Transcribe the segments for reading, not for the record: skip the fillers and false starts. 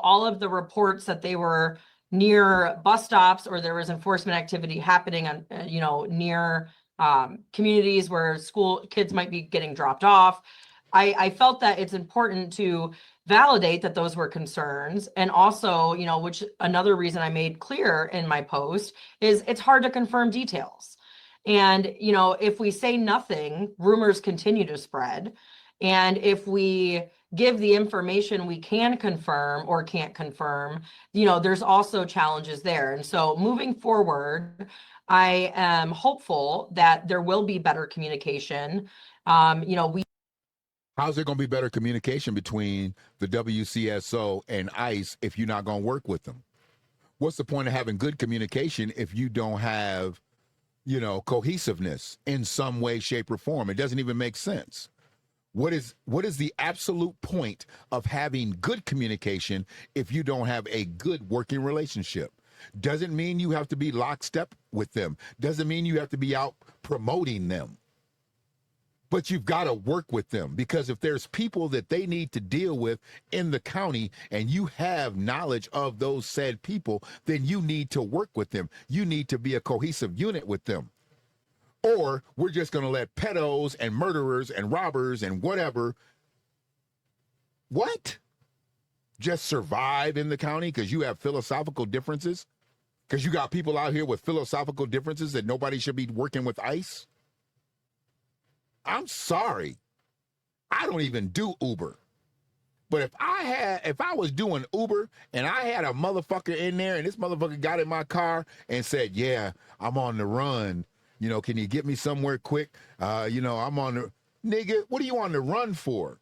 all of the reports that they were near bus stops or there was enforcement activity happening on, near communities where school kids might be getting dropped off. I felt that it's important to validate that those were concerns. And also, which another reason I made clear in my post is it's hard to confirm details. And, if we say nothing, rumors continue to spread. And if we give the information we can confirm or can't confirm, there's also challenges there. And so moving forward, I am hopeful that there will be better communication. How's there going to be better communication between the WCSO and ICE if you're not going to work with them? What's the point of having good communication if you don't have, cohesiveness in some way, shape, or form? It doesn't even make sense. What is the absolute point of having good communication if you don't have a good working relationship? Doesn't mean you have to be lockstep with them. Doesn't mean you have to be out promoting them. But you've got to work with them, because if there's people that they need to deal with in the county and you have knowledge of those said people, then you need to work with them. You need to be a cohesive unit with them. Or we're just going to let pedos and murderers and robbers and whatever, just survive in the county because you have philosophical differences? Because you got people out here with philosophical differences that nobody should be working with ICE? I'm sorry. I don't even do Uber. But if I was doing Uber and I had a motherfucker in there and this motherfucker got in my car and said, yeah, I'm on the run. Can you get me somewhere quick? I'm on the, nigga, what are you on the run for?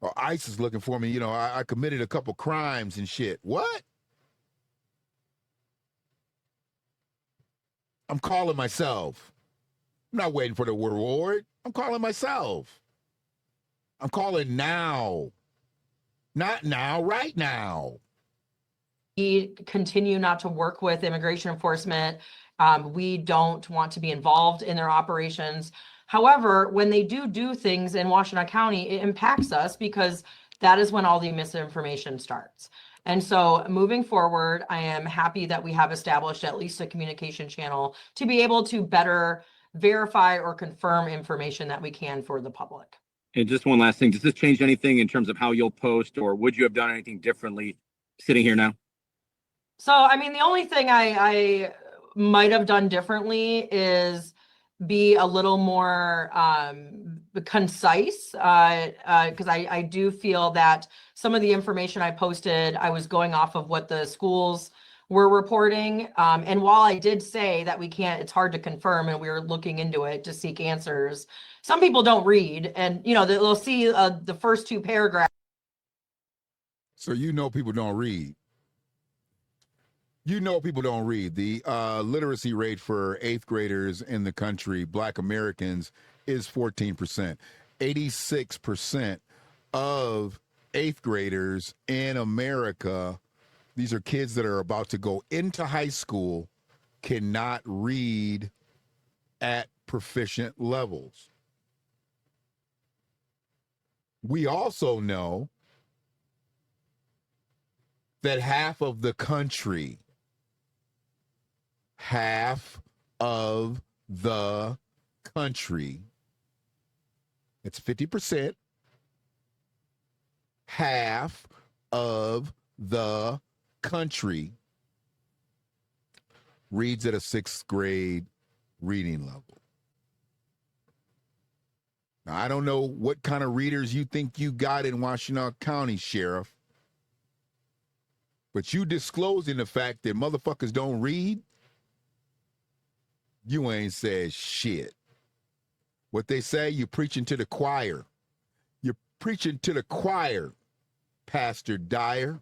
Or ICE is looking for me. I committed a couple crimes and shit. What? I'm calling myself. I'm not waiting for the reward. I'm calling myself. I'm calling now. Not now, right now. We continue not to work with immigration enforcement. We don't want to be involved in their operations. However, when they do things in Washtenaw County, it impacts us because that is when all the misinformation starts. And so moving forward, I am happy that we have established at least a communication channel to be able to better verify or confirm information that we can for the public. And just one last thing, does this change anything in terms of how you'll post, or would you have done anything differently sitting here now? So, the only thing I might have done differently is be a little more concise, because I do feel that some of the information I posted, I was going off of what the schools were reporting. And while I did say that it's hard to confirm and we were looking into it to seek answers, some people don't read, and they'll see the first two paragraphs. So people don't read. People don't read. The literacy rate for 8th graders in the country, Black Americans, is 14%. 86% of 8th graders in America, these are kids that are about to go into high school, cannot read at proficient levels. We also know that half of the country, it's 50%, half of the country reads at a 6th grade reading level. Now, I don't know what kind of readers you think you got in Washtenaw County, Sheriff, but you disclosing the fact that motherfuckers don't read, you ain't said shit. What they say, you preaching to the choir. You're preaching to the choir, Pastor Dyer.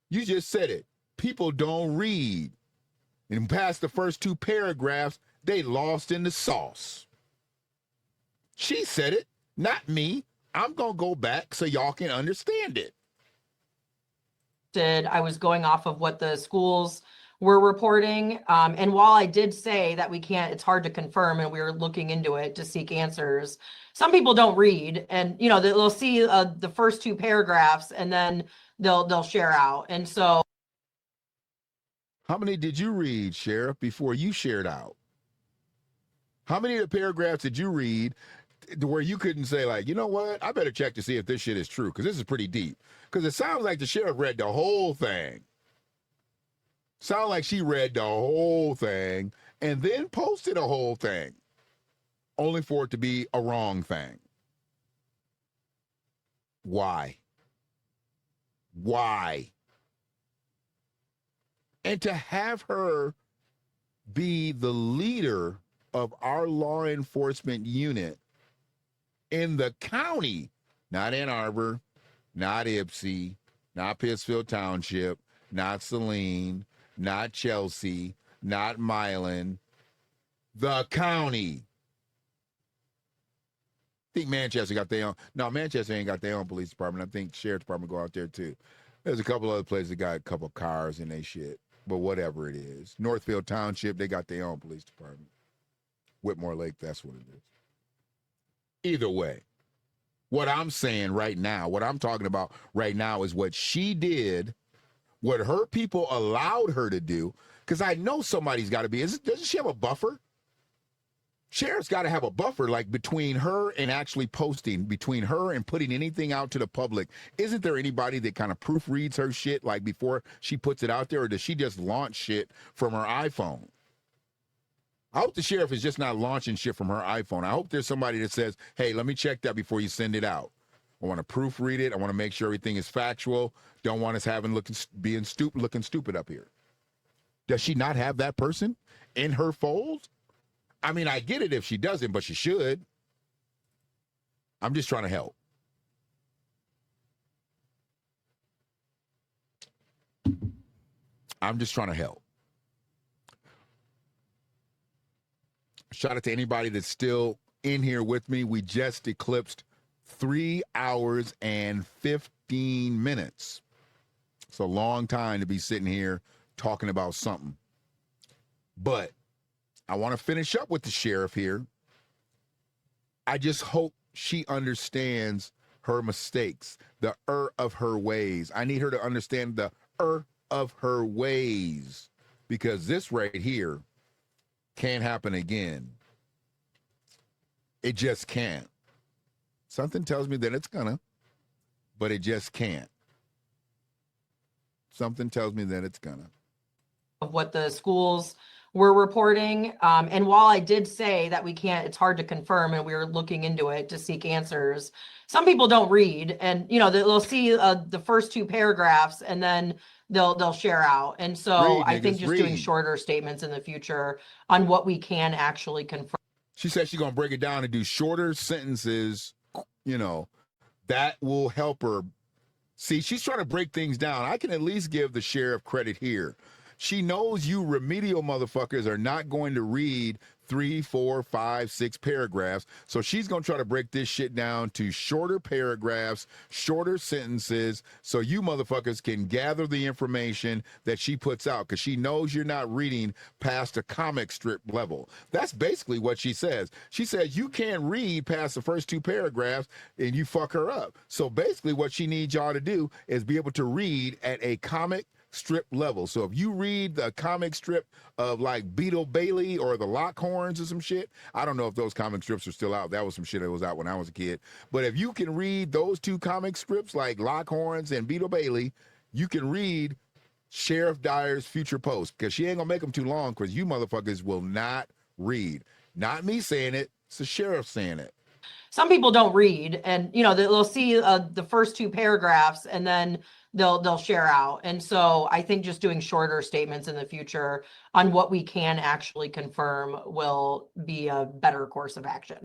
You just said it. People don't read. And past the first two paragraphs, they lost in the sauce. She said it, not me. I'm going to go back so y'all can understand it. I was going off of what the schools were reporting. And while I did say that we can't, it's hard to confirm, and we were looking into it to seek answers. Some people don't read, and they'll see the first two paragraphs, and then they'll share out. And so, how many did you read, Sheriff, before you shared out? How many of the paragraphs did you read where you couldn't say, like, you know what, I better check to see if this shit is true, because this is pretty deep? Because it sounds like the sheriff read the whole thing. Sound like she read the whole thing and then posted a whole thing, only for it to be a wrong thing. Why? Why? And to have her be the leader of our law enforcement unit in the county, not Ann Arbor, not Ypsi, not Pittsfield Township, not Saline, not Chelsea, not Milan, the county. I think Manchester got their own. No, Manchester ain't got their own police department. I think sheriff's department go out there too. There's a couple other places that got a couple cars and they shit. But whatever it is. Northfield Township, they got their own police department. Whitmore Lake, that's what it is. Either way, what I'm saying right now, what I'm talking about right now is what she did, what her people allowed her to do, because I know somebody's got to be. Doesn't she have a buffer? Sheriff's got to have a buffer, like between her and actually posting, between her and putting anything out to the public. Isn't there anybody that kind of proofreads her shit, like before she puts it out there, or does she just launch shit from her iPhone? I hope the sheriff is just not launching shit from her iPhone. I hope there's somebody that says, hey, let me check that before you send it out. I want to proofread it. I want to make sure everything is factual. Don't want us looking stupid up here. Does she not have that person in her fold? I mean, I get it if she doesn't, but she should. I'm just trying to help. I'm just trying to help. Shout out to anybody that's still in here with me. We just eclipsed 3 hours and 15 minutes. It's a long time to be sitting here talking about something. But I want to finish up with the sheriff here. I just hope she understands her mistakes, the of her ways. I need her to understand the of her ways, because this right here can't happen again. It just can't. Something tells me that it's gonna, but it just can't. Something tells me that it's gonna. of what the schools were reporting. And while I did say that we can't, it's hard to confirm, and we were looking into it to seek answers. Some people don't read, and they'll see the first two paragraphs, and then they'll share out. And so I think just doing shorter statements in the future on what we can actually confirm. She said she's gonna break it down and do shorter sentences. That will help her. See, she's trying to break things down. I can at least give the sheriff credit here. She knows you remedial motherfuckers are not going to read 3, 4, 5, 6 paragraphs. So she's going to try to break this shit down to shorter paragraphs, shorter sentences, so you motherfuckers can gather the information that she puts out, because she knows you're not reading past a comic strip level. That's basically what she says. She says you can't read past the first 2 paragraphs and you fuck her up. So basically what she needs y'all to do is be able to read at a comic strip level. So if you read the comic strip of like Beetle Bailey or the Lockhorns or some shit, I don't know if those comic strips are still out. That was some shit that was out when I was a kid. But if you can read those 2 comic strips like Lockhorns and Beetle Bailey, you can read Sheriff Dyer's future post, because she ain't gonna make them too long, because you motherfuckers will not read. Not me saying it, it's the sheriff saying it. Some people don't read, and they'll see the first 2 paragraphs, and then they'll share out. And so I think just doing shorter statements in the future on what we can actually confirm will be a better course of action.